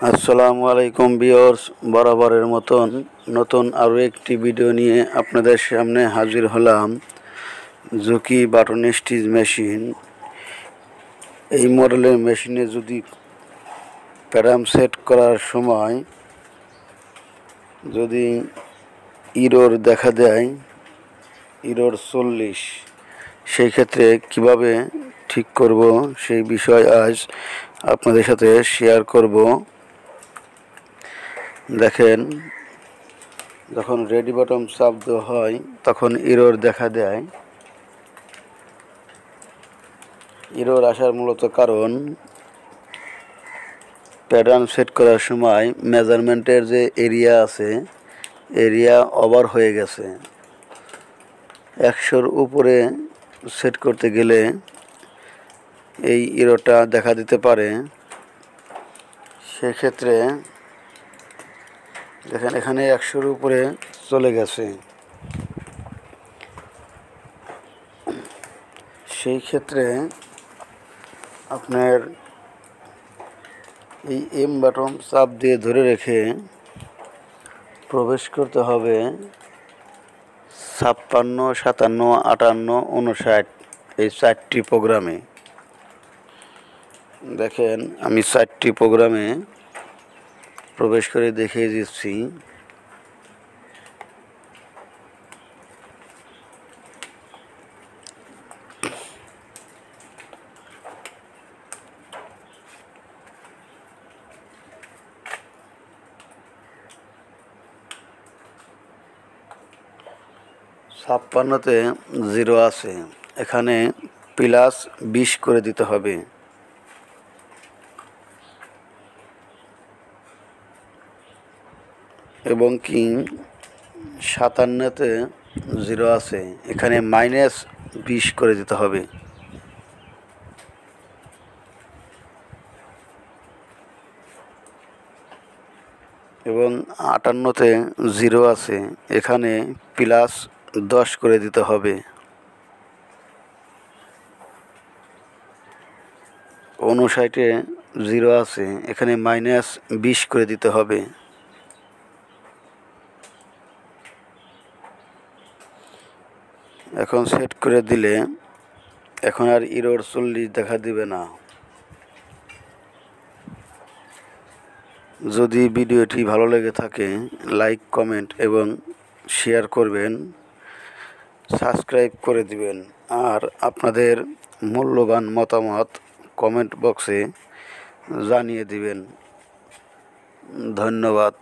আসসালামু আলাইকুম ভিউয়ার্স, বরাবরের মতন নতুন আরও একটি ভিডিও নিয়ে আপনাদের সামনে হাজির হলাম। Juki button stitch machine. এই মডেলের মেশিনে যদি প্যারাম সেট করার সময় যদি ইরোর দেখা দেয়, ইরোর 40, সেই ক্ষেত্রে কিভাবে ঠিক করব সেই বিষয় আজ আপনাদের সাথে শেয়ার করব। দেখেন, যখন রেডি বটম চাপ দেওয়া হয় তখন ইরোর দেখা দেয়। ইরোর আসার মূলত কারণ প্যাটার্ন সেট করার সময় মেজারমেন্টের যে এরিয়া আছে, এরিয়া ওভার হয়ে গেছে। 100-র উপরে সেট করতে গেলে এই ইরোটা দেখা দিতে পারে। সেক্ষেত্রে দেখেন, এখানে 100-র উপরে চলে গেছে। সেই ক্ষেত্রে আপনার এই এম বাটন চাপ দিয়ে ধরে রেখে প্রবেশ করতে হবে 56, 57, 58, 59 এই 4টি প্রোগ্রামে। দেখেন, আমি 4টি প্রোগ্রামে প্রবেশ করে দেখিয়ে দিচ্ছি। তে 0 আছে, এখানে +20 করে দিতে হবে। এবং কি 57-তে 0 আছে, এখানে -20 করে দিতে হবে। এবং 58-তে 0 আছে, এখানে +10 করে দিতে হবে। 59-এ 0 আছে, এখানে -20 করে দিতে হবে। এখন সেট করে দিলে এখন আর ইরোর 40 দেখা দিবে না। যদি ভিডিওটি ভালো লেগে থাকে, লাইক, কমেন্ট এবং শেয়ার করবেন, সাবস্ক্রাইব করে দিবেন, আর আপনাদের মূল্যবান মতামত কমেন্ট বক্সে জানিয়ে দিবেন। ধন্যবাদ।